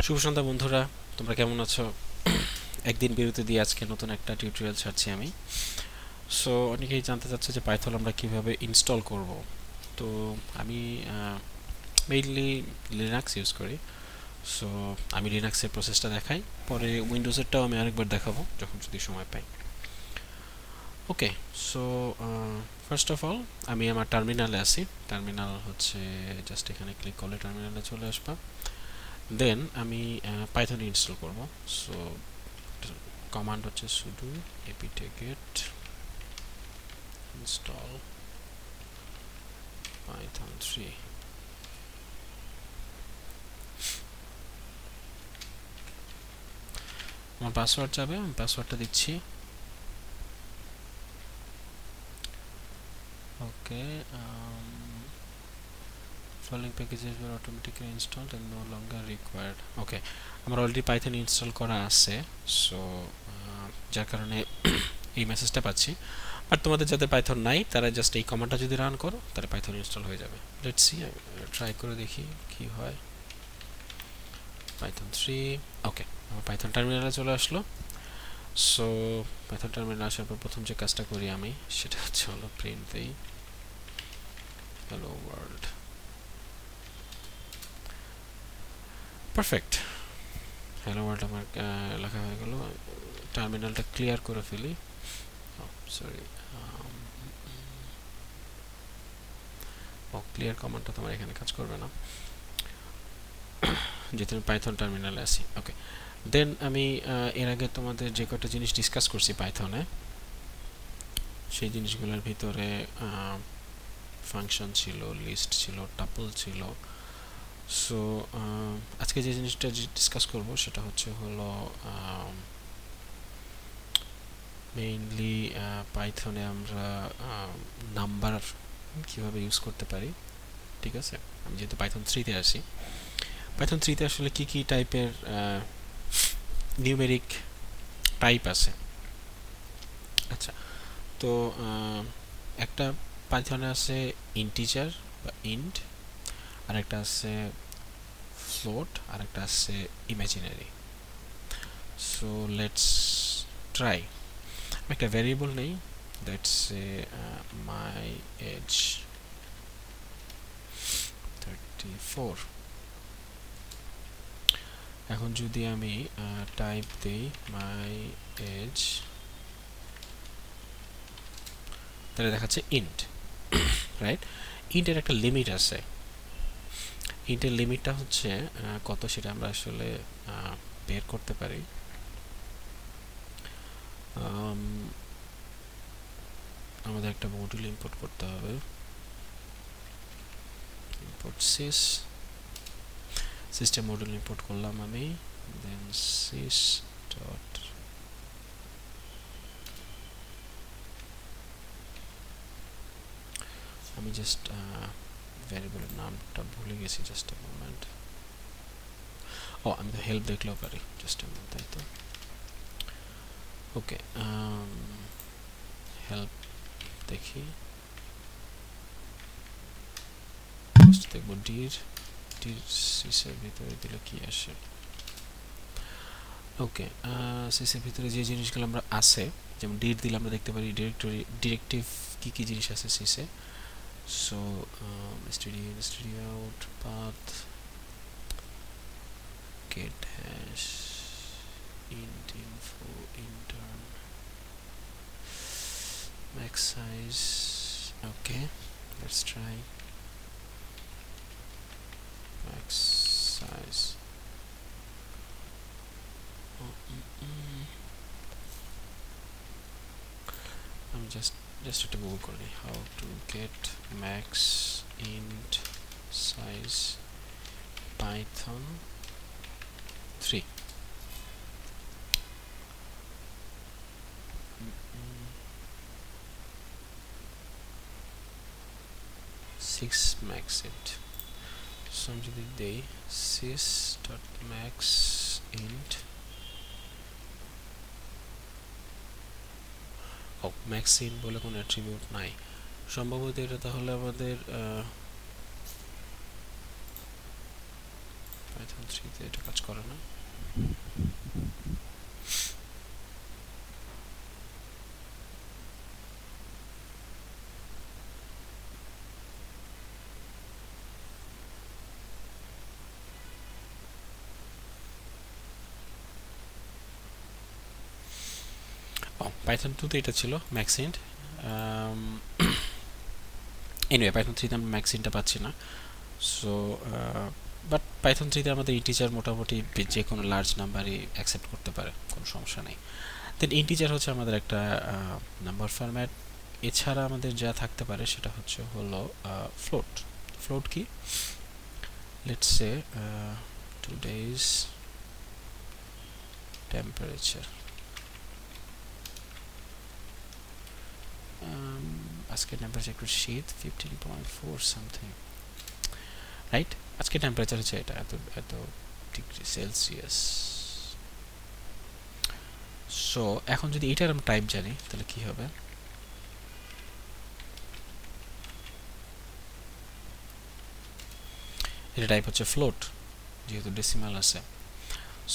শুভ সন্ধ্যা বন্ধুরা, তোমরা কেমন আছো? একদিন বিরতি দিয়ে আজকে নতুন একটা টিউটোরিয়াল ছাড়ছি আমি। সো অনেকেই জানতে চাচ্ছে যে পাইথন আমরা কিভাবে ইনস্টল করব। তো আমি মেইনলি লিনাক্স ইউজ করি। সো আমি লিনাক্সের প্রসেসটা দেখাই, পরে উইন্ডোজেরটাও আমি আরেকবার দেখাবো যখন যদি সময় পাই। ওকে, সো ফার্স্ট অফ অল আমি আমার টার্মিনালে আছি। টার্মিনাল হচ্ছে জাস্ট এখানে ক্লিক করলে টার্মিনালে চলে আসবা। দেন আমি পাইথন ইনস্টল করব। সো কমান্ড হচ্ছে sudo apt-get install python 3। আমার পাসওয়ার্ড যাবে, আমি পাসওয়ার্ডটা দিচ্ছি। ওকে, following packages were automatically installed and no longer required। ওকে, আমার অলরেডি পাইথন ইনস্টল করা আছে। সো যার কারণে এই মেসেজটা পাচ্ছি। আর তোমাদের যাদের পাইথন নাই তারা জাস্ট এই কমান্ডটা যদি রান করো তাহলে পাইথন ইনস্টল হয়ে যাবে। লেটস সি, ট্রাই করে দেখি কি হয়। পাইথন 3। ওকে, আমার পাইথন টার্মিনালে চলে আসলো। সো পাইথন টার্মিনালে আসার পর প্রথম যে কাজটা করি আমি সেটা হলো প্রিন্ট দেই hello world. Perfect, hello world আমার লেখা হয়ে গেল। টার্মিনালটা ক্লিয়ার করে ফেলি। সরি, ক্লিয়ার কমান্ডটা তোমার এখানে কাজ করবে না যেহেতু আমি পাইথন টার্মিনালে আছি। ওকে, দেন আমি এর আগে তোমাদের যে কটা জিনিস ডিসকাস করছি পাইথনে, সেই জিনিসগুলোর ভিতরে ফাংশন ছিল, লিস্ট ছিল, টাপল ছিল। সো আজকে যে জিনিসটা ডিসকাস করব সেটা হলো মেইনলি পাইথনে আমরা নাম্বার কিভাবে ইউজ করতে পারি। ঠিক আছে, আমি যেহেতু পাইথন 3-তে আসি, পাইথন 3-তে আসলে কি কি টাইপের নিউমেরিক টাইপ আছে। আচ্ছা, তো একটা পাইথনে আছে ইন্টিজার বা ইন্ট, আর একটা আছে ফ্লোট, আর একটা আছে ইমাজিনারি। So let's try. একটা ভ্যারিয়েবল নেই, দ্যাটস মাই এজ 34। এখন যদি আমি টাইপ দেই মাই এজ, তাহলে দেখাচ্ছে ইন্ট, রাইট? ইন্টের একটা লিমিট আছে। ইন্টের লিমিটটা হচ্ছে কত সেটা আমরা আসলে বের করতে পারি। আমাদের একটা মডিউল ইম্পোর্ট করতে হবে। ইম্পোর্ট সিস্টেম মডিউল ইম্পোর্ট করলাম আমি। দেন sys ডট আমি জাস্ট ভ্যারিয়েবলের নামটা ভুলে গেছি, জাস্ট এ মোমেন্ট। আমি তো হেল্প দেখলেও পারি, জাস্ট এ মোমেন্ট, তাই তো। ওকে, হেল্প দেখি, দেখবো ডির সিসের ভিতরে দিলে কি আসে। ওকে, সিসের ভিতরে যে জিনিসগুলো আমরা আছে, যেমন ডির দিলে আমরা দেখতে পারি ডিরেক্টিভ কি কি জিনিস আছে সিসে। So std out path get hash int info intern max size. Okay, let's try max size. I'm just একটা গুগল করি, how to get max int size python 3। six max it। So আমি যদি দেই sys dot max int, max int বলে কোনো attribute নাই সম্ভবত। এটা তাহলে আমাদের পাইথন 3 তে এটা কাজ করে না। পাইথন 2 তে এটা ছিল ম্যাক্স ইন্ট। এনিওয়ে পাইথন 3 তে আমরা ম্যাক্স ইন্টটা পাচ্ছি না। সো বাট পাইথন 3 তে আমাদের ইন্টিজার মোটামুটি যে কোনো লার্জ নাম্বারই অ্যাকসেপ্ট করতে পারে, কোনো সমস্যা নেই। দেন ইন্টিজার হচ্ছে আমাদের একটা নাম্বার ফরম্যাট। এছাড়া আমাদের যা থাকতে পারে সেটা হলো ফ্লোট। ফ্লোট কি? Let's say today's temperature. আজকে টেম্পারেচার একটু শীত, 15.4 সামথিং, রাইট? আজকে টেম্পারেচার হচ্ছে এটা, এত ডিগ্রি সেলসিয়াস। সো এখন যদি এটার আমি টাইপ জানি তাহলে কি হবে? এটা টাইপ হচ্ছে ফ্লোট, যেহেতু ডেসিমাল আছে।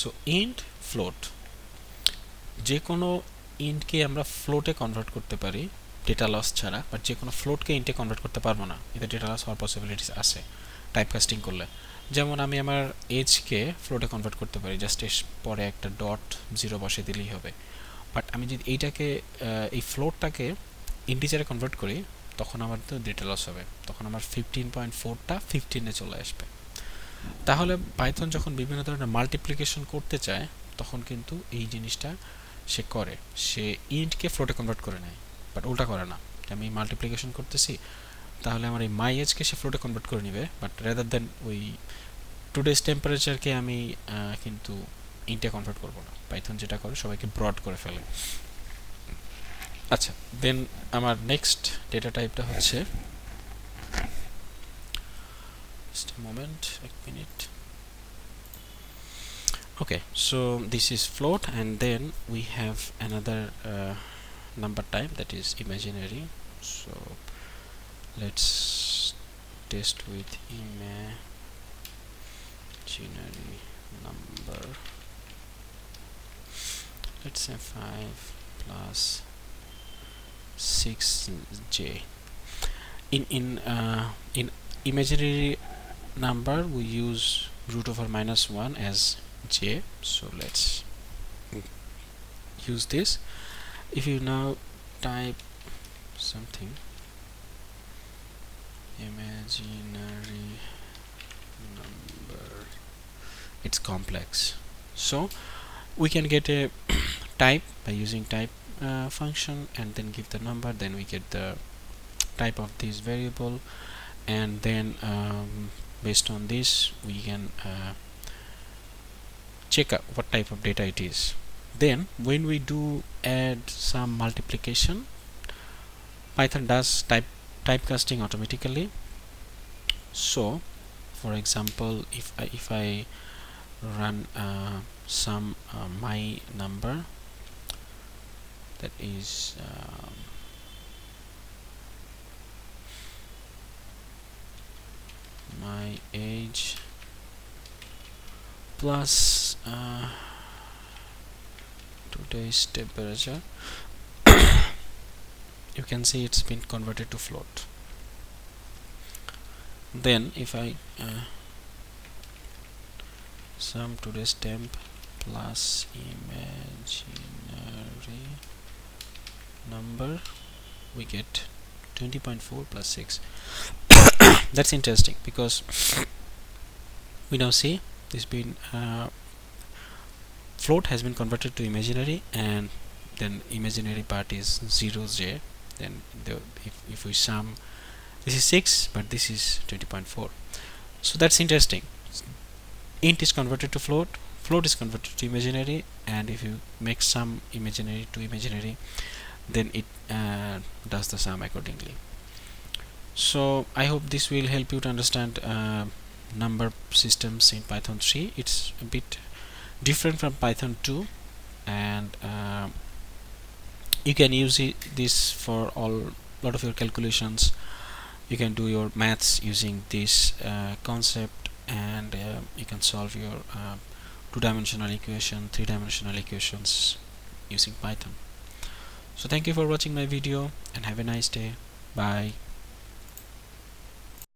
সো ইন্ট ফ্লোট, যে কোনো ইন্টকে আমরা ফ্লোটে কনভার্ট করতে পারি ডেটা লস ছাড়া, বাট যে কোনো ফ্লোটকে ইন্টে কনভার্ট করতে পারবো না, এতে ডেটা লস হওয়ার পসিবিলিটিস আছে টাইপ কাস্টিং করলে। যেমন আমি আমার এজকে ফ্লোটে কনভার্ট করতে পারি, জাস্ট পরে একটা ডট জিরো বসে দিলেই হবে। বাট আমি যদি এইটাকে এই ফ্লোটটাকে ইন্টিজারে কনভার্ট করি তখন আমার তো ডেটা লস হবে, তখন আমার 15.4টা 15-এ চলে আসবে। তাহলে পাইথন যখন বিভিন্ন ধরনের মাল্টিপ্লিকেশন করতে চায় তখন কিন্তু এই জিনিসটা সে করে, সে ইন্টকে ফ্লোটে কনভার্ট করে নেয়, বাট উল্টা করে না। আমি মাল্টিপ্লিকেশন করতেছি, তাহলে আমার এই মাই এজকে সে ফ্লোটে কনভার্ট করে নেবে, বাট রেদার দেন ওই টুডেজ টেম্পারেচারকে আমি কিন্তু ইন্টে কনভার্ট করব না। পাইথন যেটা করে সবাইকে ব্রড করে ফেলে। আচ্ছা, দেন আমার নেক্সট ডেটা টাইপটা হচ্ছে, just a moment, এক minute. Okay, so this is float, and then we have another number type that is imaginary. So let's test with imaginary number. Let's say 5 plus 6j. In imaginary number we use root over -1 as j, so let's use this. If you now type something imaginary number, it's complex, so we can get a type by using type function and then give the number, then we get the type of this variable, and then based on this we can check out what type of data it is. Then when we do add some multiplication, Python does typecasting automatically. So for example, if I run some my number, that is my age plus today's temperature, you can see it's been converted to float. Then if I sum today's temp plus imaginary number, we get 20.4 plus 6. That's interesting because we now see this been float has been converted to imaginary, and then imaginary part is 0j. Then if we sum, this is 6 but this is 20.4. So that's interesting. Int is converted to float, float is converted to imaginary, and if you make sum imaginary to imaginary, then it does the sum accordingly. So I hope this will help you to understand number systems in Python 3. It's a bit different from Python 2, and you can use this for all lot of your calculations. You can do your maths using this concept and you can solve your two-dimensional equation, three-dimensional equations using Python. So thank you for watching my video and have a nice day. Bye.